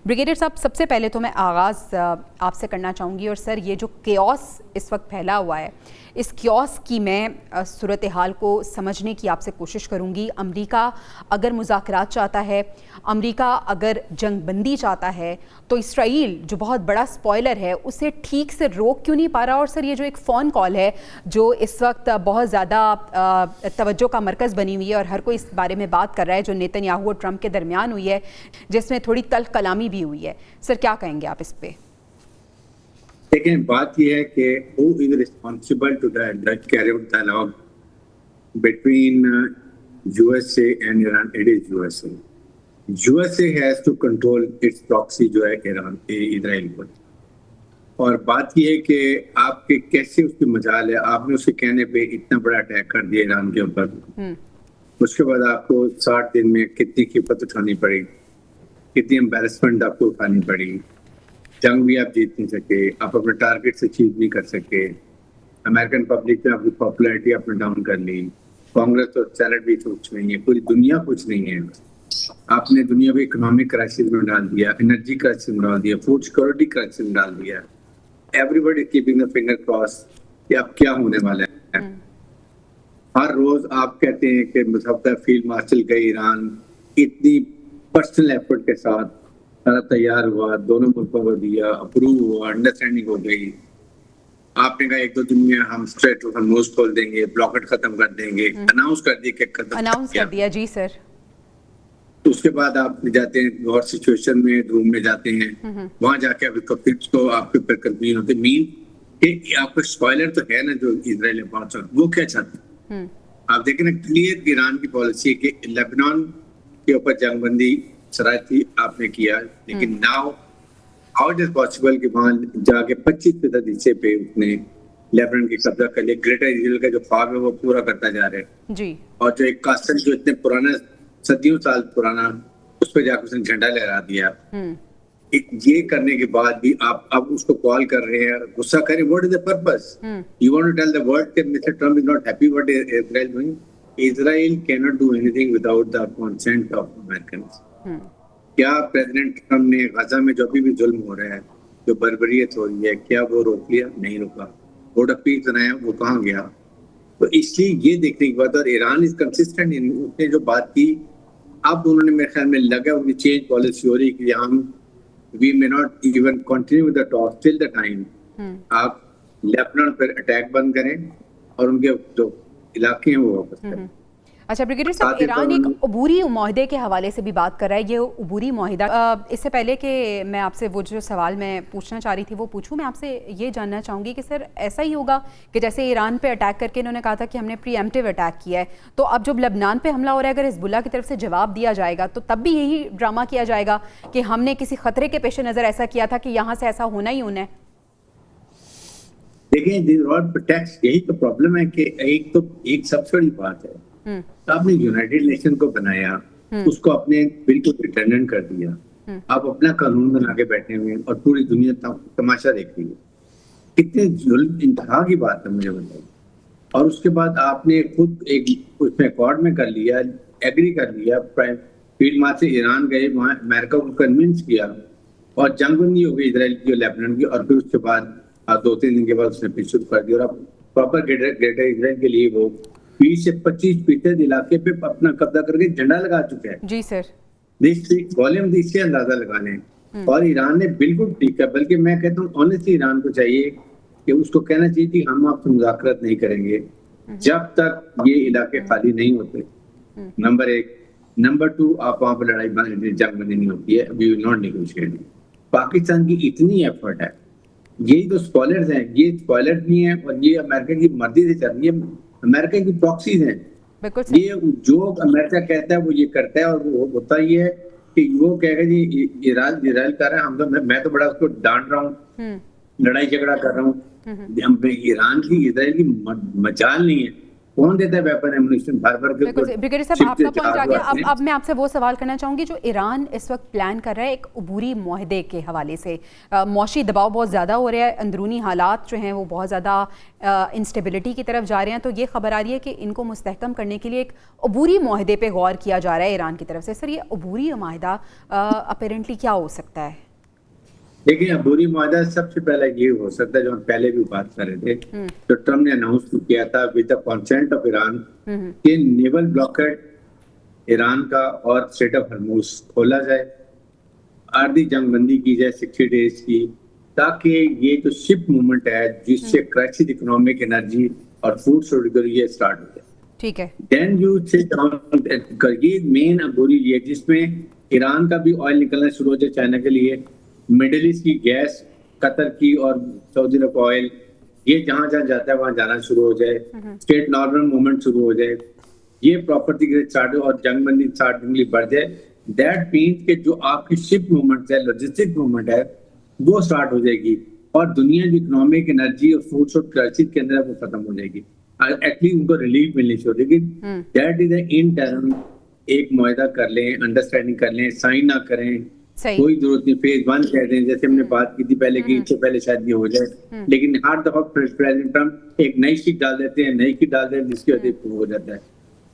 Brigadier साहब, सबसे पहले तो मैं आगाज़ आपसे करना चाहूँगी, और सर ये जो केओस इस वक्त फैला हुआ है, इस केओस की मैं सूरत हाल को समझने की आपसे कोशिश करूँगी। अमेरिका अगर मुज़ाकरात चाहता है, अमेरिका अगर जंग बंदी चाहता है, तो इसराइल जो बहुत बड़ा स्पॉयलर है उसे ठीक से रोक क्यों नहीं पा रहा? और सर ये जो एक फ़ोन कॉल है जो इस वक्त बहुत ज़्यादा तवज्जो का मरकज़ बनी हुई है और हर कोई इस बारे में बात कर रहा है, जो नेतन्याहू और ट्रंप के दरमियान हुई है, जिसमें थोड़ी तल्ख कलामी भी हुई है, सर क्या कहेंगे आप इस पे? लेकिन बात यह है कि who is responsible to that carry out dialogue between USA and Iran? It is USA. USA has to control its proxy जो है ईरान इजराइल पर। और बात यह है कि आपके कैसे उसकी मजाल है, आपने उसके कहने पे इतना बड़ा अटैक कर दिया ईरान के ऊपर, उसके बाद आपको 60 दिन में कितनी कीमत उठानी पड़ी, कितनी एम्बेरसमेंट आपको उठानी पड़ी, जंग भी आप जीत नहीं सके, आप अपने टारगेट से अचीव नहीं कर सके, अमेरिकन पब्लिक में आपकी पॉपुलैरिटी आपने डाउन कर ली, कांग्रेस और सेनेट भी कुछ नहीं है, पूरी दुनिया कुछ नहीं है, आपने दुनिया को इकोनॉमिक क्राइसिस में डाल दिया, एनर्जी क्राइसिस में डाल दिया, फूड सिक्योरिटी क्राइसिस में डाल दिया। Everybody keeping the finger cross कि अब क्या होने वाला है। हर रोज आप कहते हैं कि मुसब्बत फील्ड मार्शल गए ईरान, इतनी पर्सनल एफर्ट के साथ सारा तैयार हुआ, दोनों मुल्कों को दिया, अप्रूव हुआ, अंडरस्टैंडिंग हो गई। आपने कहा 1-2 दिन में हम स्ट्रेट हॉर्मुज़ खोल देंगे, ब्लॉकेट खत्म कर देंगे, अनाउंस कर दिया कि अनाउंस कर दिया जी सर। तो उसके बाद आप जाते हैं वॉर सिचुएशन में, रूम में जाते हैं, वहां जाके आप को आपके ऊपर कन्वीन होते मीन कि आपका स्पॉइलर तो है ना जो इजराइल ने पहुंचा, वो क्या चाहते हैं। आप देखें ना, क्लियर ईरान की पॉलिसी है कि लेबनान के ऊपर जंगबंदी शरारती आपने किया, लेकिन now how it is possible कि वहां जाके 25% हिस्से पे उसने लेबनान की कब्जा कर लिया। ग्रेटर इजराइल का जो ख्वाब है वो पूरा करता जा रहा है जी। और जो एक कासल जो इतने पुराना सदियों साल पुराना, उस पर जाकर उसने झंडा लहरा दिया। ये करने के बाद भी आप अब उसको कॉल कर रहे हैं, गुस्सा करें। What is the purpose? You want to tell the world that mister Trump is not happy what Israel doing? Israel can not do anything without the consent of Americans. क्या प्रेसिडेंट ट्रम्प ने Gaza में जो भी जुल्म हो रहा है, जो बर्बरियत हो रही है, क्या वो रोक लिया? नहीं रोका। बोर्ड ऑफ पीस बनाया, वो कहाँ गया? तो इसलिए ये देखने की बात, और ईरान इज कंसिस्टेंट, उसने जो बात की, अब उन्होंने मेरे ख्याल में लगा उनकी चेंज पॉलिसी हो रही कि हम we may not even continue with the talk till the time आप लेबनान पर अटैक बंद करें और उनके जो इलाके हैं वो वापस करें। अच्छा ब्रिगेडियर साहब, ईरान एक अबूरी माहिदे के हवाले से भी बात कर रहा है। ये अबूरी माहिदा, इससे पहले कि मैं आपसे वो जो सवाल मैं पूछना चाह रही थी वो पूछूं, मैं आपसे ये जानना चाहूँगी कि सर ऐसा ही होगा कि जैसे ईरान पे अटैक करके इन्होंने कहा था कि हमने प्रीएम्प्टिव अटैक किया है, तो अब जब लेबनान पे हमला हो रहा है, अगर हिजबुल्लाह की तरफ से जवाब दिया जाएगा तो तब भी यही ड्रामा किया जाएगा कि हमने किसी खतरे के पेश नज़र ऐसा किया था कि यहाँ से ऐसा होना ही होना है? देखिए, यही तो प्रॉब्लम है कि एक सबसे बड़ी बात है, तो आपने यूनाइटेड नेशन को बनाया, उसको आपने बिल्कुल रिटर्न कर दिया, आप अपना कानून बना के बैठे हुए और पूरी दुनिया तमाशा देख रही है। कितने जुल्म, इंतहा की बात है, मुझे बताइए। और उसके बाद आपने खुद एक उसमें अकॉर्ड में कर लिया, एग्री कर लिया, फील्ड मार्शल ईरान गए, वहां अमेरिका को कन्विंस किया और जंगबंदी हो गई इजराइल की और लेबनान की, और फिर उसके बाद 2-3 दिन के बाद उसने फिर शुरू कर दिया। और अब प्रॉपर ग्रेटर इजराइल के लिए वो 20 से 25% इलाके पे अपना कब्जा करके झंडा लगा चुके हैं। जी सर। वॉल्यूम इससे अंदाजा लगा लें। और ईरान ने बिल्कुल ठीक है, बल्कि मैं कहता हूँ ऑनेस्टली ईरान को चाहिए कि उसको कहना चाहिए कि हम आपसे मुज़ाकरात नहीं करेंगे जब तक ये इलाके खाली नहीं होते। नंबर 1। नंबर 2, आप वहां पर जंगबंदी नहीं होती है, we will not negotiate. Pakistan की इतनी एफर्ट है, यही तो स्पॉयलर्स हैं, ये स्पॉयलर्स नहीं है और ये अमेरिका की मर्जी से चल रही है, अमेरिका की प्रॉक्सीज हैं। ये जो अमेरिका कहता है वो ये करता है, और वो होता ही है कि वो कहेगा जी इजराइल कर रहा है, हम तो मैं तो बड़ा उसको डांट रहा हूँ, लड़ाई झगड़ा कर रहा हूँ। ईरान की इजराइल की मजाल नहीं है, कौन देता है वेपन एमुनिशन भर भर के? बिल्कुल ब्रिगेडियर साहब, आपका पॉइंट आ गया। अब मैं आपसे वो सवाल करना चाहूँगी जो ईरान इस वक्त प्लान कर रहा है एक अबूरी मुआहदे के हवाले से। मौशी दबाव बहुत ज़्यादा हो रहा है, अंदरूनी हालात जो हैं वो बहुत ज़्यादा इंस्टेबिलिटी की तरफ जा रहे हैं, तो ये खबर आ रही है कि इनको मुस्तहकम करने के लिए एक अबूरी मुआहदे पे गौर किया जा रहा है ईरान की तरफ से। सर, ये अबूरी माहिदा अपेरेंटली क्या हो सकता है? देखिए, अबूरी मुआहदा सबसे पहले ये हो सकता है जो हम पहले भी बात कर रहे थे, तो ट्रम्प ने अनाउंस किया था with the consent of Iran कि नेवल ब्लॉकेड ईरान का और स्ट्रेट ऑफ हॉर्मुज खोला जाए, आर्धी जंगबंदी की जाए 60 डेज की, ताकि ये जो शिप मूवमेंट है जिससे क्राइसिस इकोनॉमिक एनर्जी और फूड शॉर्टेज ये स्टार्ट हो जाए। ठीक है। देन यू से ये मेन अबूरी ये जिसमें ईरान का भी ऑयल निकलना शुरू हो जाए चाइना के लिए, मिडिल ईस्ट की गैस, कतर की और सऊदी अरब का ऑयल, ये जहां जहां जाता है वहां जाना शुरू हो जाए, स्टेट नॉर्मल मूवमेंट शुरू हो जाए, ये प्रॉपर्टी के स्टार्ट और जंगबंदी स्टार्टिंगली बढ़ जाए। दैट मीन्स कि जो आपकी शिप मूवमेंट है, लॉजिस्टिक मूवमेंट है, वो स्टार्ट हो जाएगी और दुनिया जो इकोनॉमिक एनर्जी और फूड शॉर्ट क्राइसिस के अंदर है वो खत्म हो जाएगी, एटलीस्ट उनको रिलीफ मिलनी शुरू। लेकिन दैट इज इन टर्म एक मुआहदा कर लें, अंडरस्टैंडिंग कर लें, साइन ना करें, कोई जरूरत नहीं, फेज 1 कह दें, जैसे हमने बात की थी पहले कि इससे पहले शायद ये हो जाए। लेकिन हर दफा प्रेसिडेंट ट्रम्प एक नई शिक डाल देते हैं, नई शिक डाल देते हैं, जिसकी वजह से हो जाता है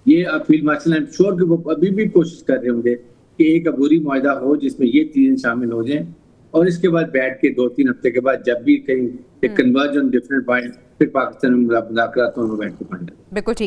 ये। अब field marshal I am sure कि वो अभी भी कोशिश कर रहे होंगे कि एक अबूरी मुआहदा हो जिसमें ये चीजें शामिल हो जाएं, और इसके बाद बैठ के 2-3 हफ्ते के बाद जब भी कहीं कन्वर्ज ऑन डिफरेंट पॉइंट, फिर पाकिस्तान में मुज़ाकरात में बैठ के पढ़ना। बिल्कुल ठीक।